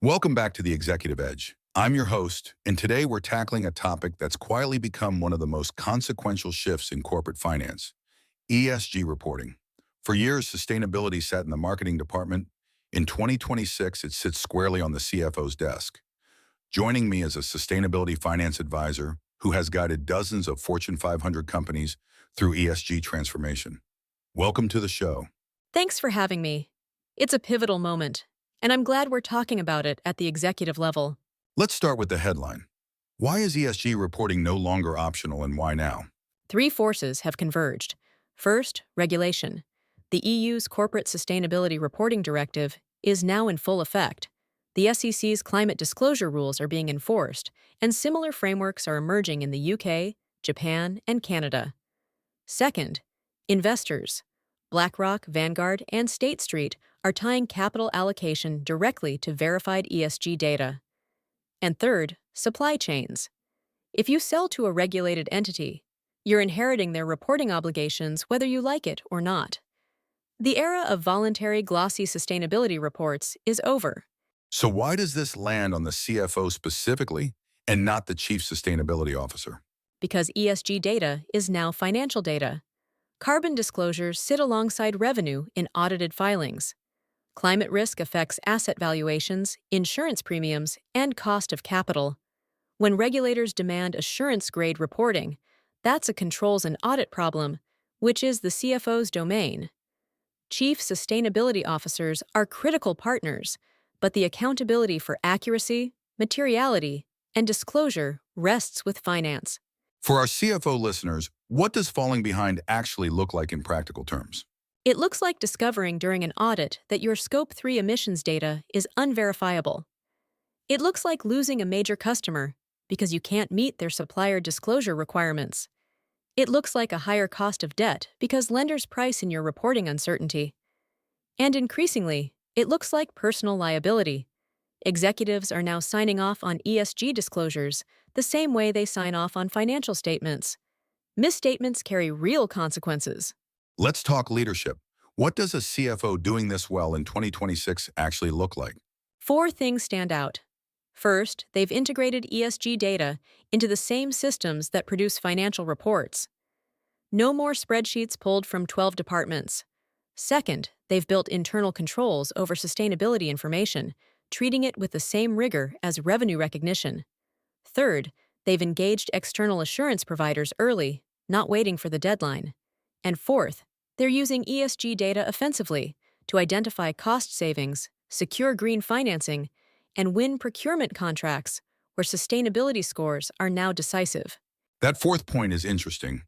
Welcome back to the Executive Edge. I'm your host, and today we're tackling a topic that's quietly become one of the most consequential shifts in corporate finance: ESG reporting. For years, sustainability sat in the marketing department. In 2026, it sits squarely on the CFO's desk. Joining me is a sustainability finance advisor who has guided dozens of Fortune 500 companies through ESG transformation. Welcome to the show. Thanks for having me. It's a pivotal moment, and I'm glad we're talking about it at the executive level. Let's start with the headline. Why is ESG reporting no longer optional, and why now? Three forces have converged. First, regulation. The EU's Corporate Sustainability Reporting Directive is now in full effect. The SEC's climate disclosure rules are being enforced, and similar frameworks are emerging in the UK, Japan, and Canada. Second, investors. BlackRock, Vanguard, and State Street are tying capital allocation directly to verified ESG data. And third, supply chains. If you sell to a regulated entity, you're inheriting their reporting obligations whether you like it or not. The era of voluntary glossy sustainability reports is over. So why does this land on the CFO specifically and not the Chief Sustainability Officer? Because ESG data is now financial data. Carbon disclosures sit alongside revenue in audited filings. Climate risk affects asset valuations, insurance premiums, and cost of capital. When regulators demand assurance-grade reporting, that's a controls and audit problem, which is the CFO's domain. Chief sustainability officers are critical partners, but the accountability for accuracy, materiality, and disclosure rests with finance. For our CFO listeners, what does falling behind actually look like in practical terms? It looks like discovering during an audit that your Scope 3 emissions data is unverifiable. It looks like losing a major customer because you can't meet their supplier disclosure requirements. It looks like a higher cost of debt because lenders price in your reporting uncertainty. And increasingly, it looks like personal liability. Executives are now signing off on ESG disclosures the same way they sign off on financial statements. Misstatements carry real consequences. Let's talk leadership. What does a CFO doing this well in 2026 actually look like? Four things stand out. First, they've integrated ESG data into the same systems that produce financial reports. No more spreadsheets pulled from 12 departments. Second, they've built internal controls over sustainability information, treating it with the same rigor as revenue recognition. Third, they've engaged external assurance providers early, not waiting for the deadline. And fourth, they're using ESG data offensively to identify cost savings, secure green financing, and win procurement contracts where sustainability scores are now decisive. That fourth point is interesting.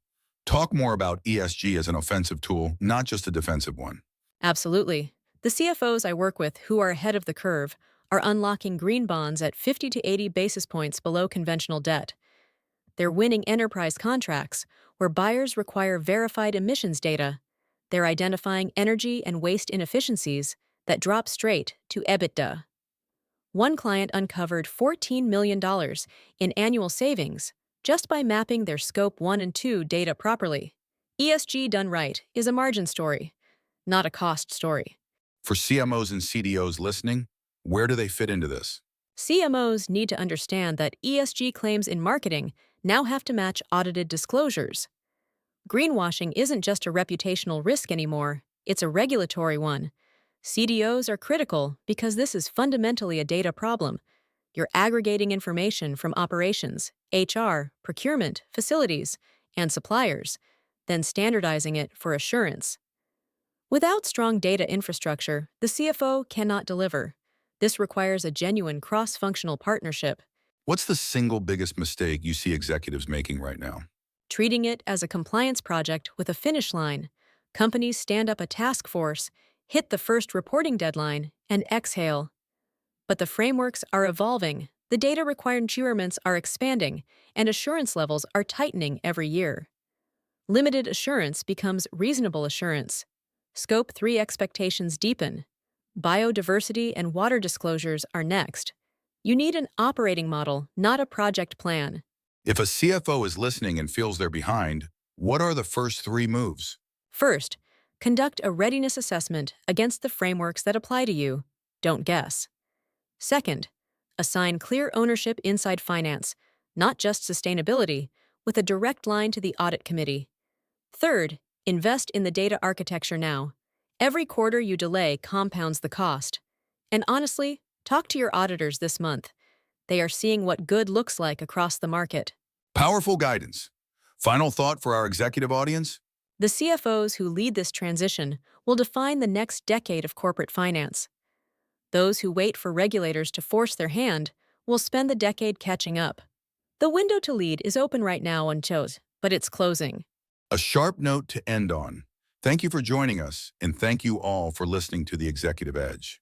Talk more about ESG as an offensive tool, not just a defensive one. Absolutely. The CFOs I work with who are ahead of the curve are unlocking green bonds at 50 to 80 basis points below conventional debt. They're winning enterprise contracts where buyers require verified emissions data. They're identifying energy and waste inefficiencies that drop straight to EBITDA. One client uncovered $14 million in annual savings just by mapping their Scope 1 and 2 data properly. ESG done right is a margin story, not a cost story. For CMOs and CDOs listening, where do they fit into this? CMOs need to understand that ESG claims in marketing now have to match audited disclosures. Greenwashing isn't just a reputational risk anymore, it's a regulatory one. CDOs are critical because this is fundamentally a data problem. You're aggregating information from operations, HR, procurement, facilities, and suppliers, then standardizing it for assurance. Without strong data infrastructure, the CFO cannot deliver. This requires a genuine cross-functional partnership. What's the single biggest mistake you see executives making right now? Treating it as a compliance project with a finish line. Companies stand up a task force, hit the first reporting deadline, and exhale. But the frameworks are evolving, the data requirements are expanding, and assurance levels are tightening every year. Limited assurance becomes reasonable assurance. Scope 3 expectations deepen. Biodiversity and water disclosures are next. You need an operating model, not a project plan. If a CFO is listening and feels they're behind, what are the first three moves? First, conduct a readiness assessment against the frameworks that apply to you. Don't guess. Second, assign clear ownership inside finance, not just sustainability, with a direct line to the audit committee. Third, invest in the data architecture now. Every quarter you delay compounds the cost. And honestly, talk to your auditors this month. They are seeing what good looks like across the market. Powerful guidance. Final thought for our executive audience? The CFOs who lead this transition will define the next decade of corporate finance. Those who wait for regulators to force their hand will spend the decade catching up. The window to lead is open right now on CHOS, but it's closing. A sharp note to end on. Thank you for joining us, and thank you all for listening to The Executive Edge.